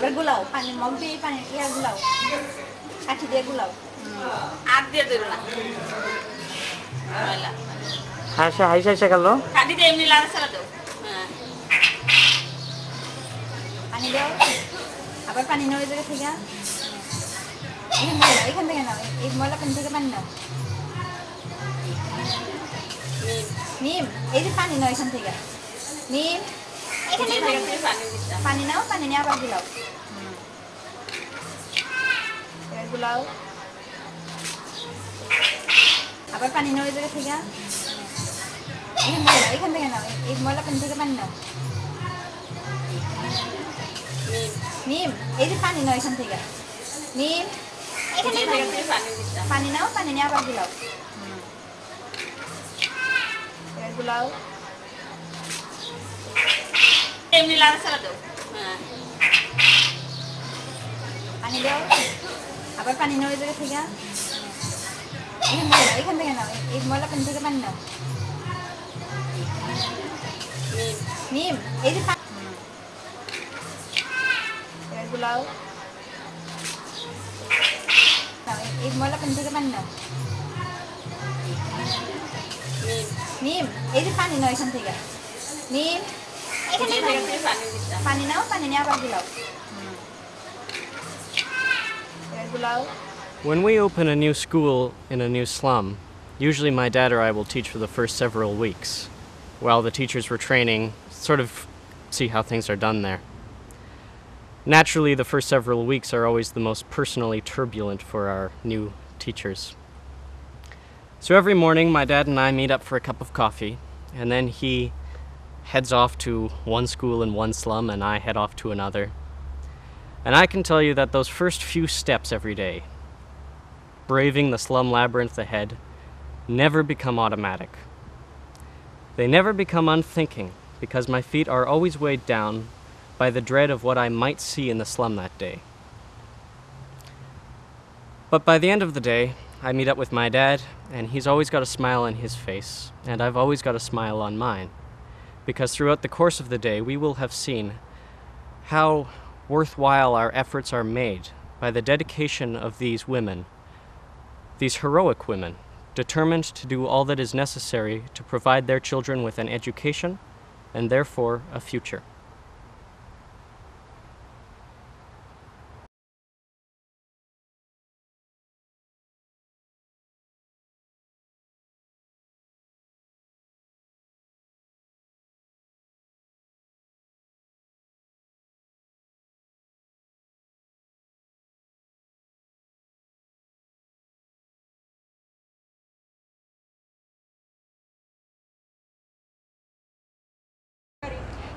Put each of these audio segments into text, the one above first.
এবার গুলাও পানি মগ দিয়ে পানি ইয়া গুলাও কাঠি দিয়ে গুলাও আর দিয়ে দেব না হাসা হাসা গেল কাঠি দিয়ে এমনি লাড়া ছাড়া দাও পানি দাও আবার পানি নাও এই জায়গা থেকে এখান থেকে নাও এই ময়লা পানি থেকে পানি নাও নিম এই যে পানি নাও এখান থেকে নিম পানি নাও পানি নিয়ে আবার গুলাও গুলাও আবার পানি নাও এই জায়গা থেকে এখান থেকে নাও এই ময়লা পানি থেকে পানি নাও নিম এই যে পানি নাও এখান থেকে নিম পানি নাও পানি নিয়ে আবার গুলাও গুলাও এমনি লাড়া ছাড়া দাও পানি দাও আবার পানি নাও এই জায়গা থেকে এখান থেকে নাও এই ময়লা পানি থেকে পানি নাও নিম এই যে গুলাও এই ময়লা পানি থেকে পানি নাও নিম এই যে পানি নাও এখান থেকে নিম পানি নাও পানি নিয়ে আবার গুলাও গুলাও When we open a new school in a new slum, usually my dad or I will teach for the first several weeks, while the teachers were training, sort of see how things are done there. Naturally, the first several weeks are always the most personally turbulent for our new teachers. So every morning, my dad and I meet up for a cup of coffee, and then he heads off to one school in one slum, and I head off to another. And I can tell you that those first few steps every day, braving the slum labyrinth ahead, never become automatic. They never become unthinking, because my feet are always weighed down by the dread of what I might see in the slum that day. But by the end of the day, I meet up with my dad, and he's always got a smile on his face, and I've always got a smile on mine, because throughout the course of the day, we will have seen how worthwhile our efforts are made by the dedication of these women, these heroic women, determined to do all that is necessary to provide their children with an education and therefore a future.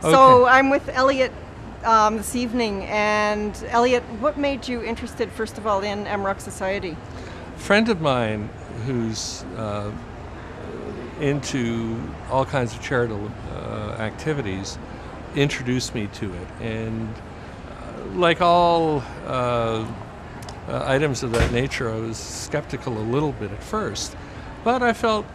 So I'm with Elliot this evening, and Elliot, what made you interested, first of all, in Amarok Society? A friend of mine who's into all kinds of charitable activities introduced me to it, and like all items of that nature, I was skeptical a little bit at first, but I felt,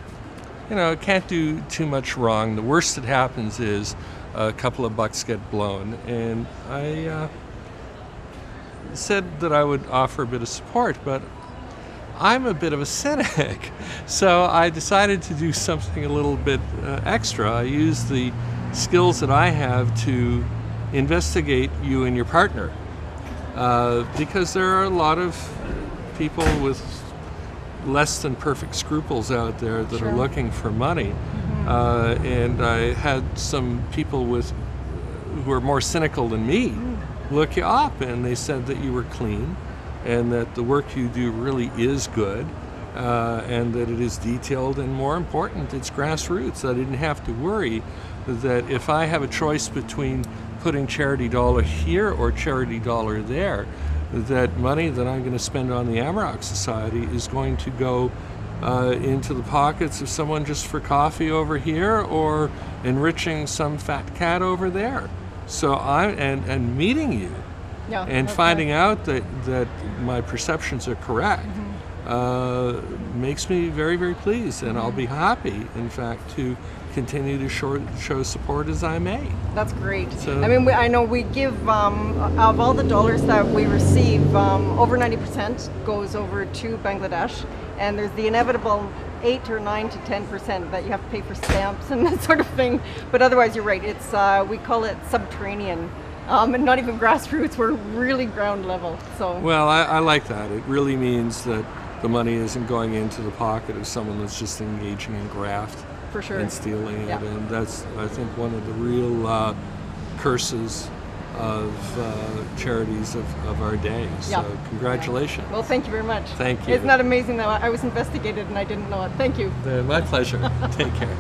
you know, it can't do too much wrong. The worst that happens is a couple of bucks get blown, and I said that I would offer a bit of support, but I'm a bit of a cynic, so I decided to do something a little bit extra. I used the skills that I have to investigate you and your partner, because there are a lot of people with less than perfect scruples out there that are looking for money. And I had some people who are more cynical than me look you up, and they said that you were clean, and that the work you do really is good, and that it is detailed, and more important, it's grassroots. I didn't have to worry that if I have a choice between putting charity dollar here or charity dollar there, that money that I'm going to spend on the Amarok Society is going to go into the pockets of someone just for coffee over here, or enriching some fat cat over there. So and meeting you and finding out that my perceptions are correct makes me very, very pleased, and I'll be happy, in fact, to continue to show support as I may. That's great. So, I mean, I know we give, of all the dollars that we receive, over 90% goes over to Bangladesh, and there's the inevitable 8 or 9 to 10% that you have to pay for stamps and that sort of thing. But otherwise, you're right. It's we call it subterranean, and not even grassroots. We're really ground level. So. Well, I like that. It really means that the money isn't going into the pocket of someone that's just engaging in graft. For sure. And stealing it, Yeah. and that's, I think, one of the real curses of charities of our day. Yeah. So congratulations. Well, thank you very much. Thank you. Isn't that amazing that I was investigated and I didn't know it? Thank you. My pleasure. Take care.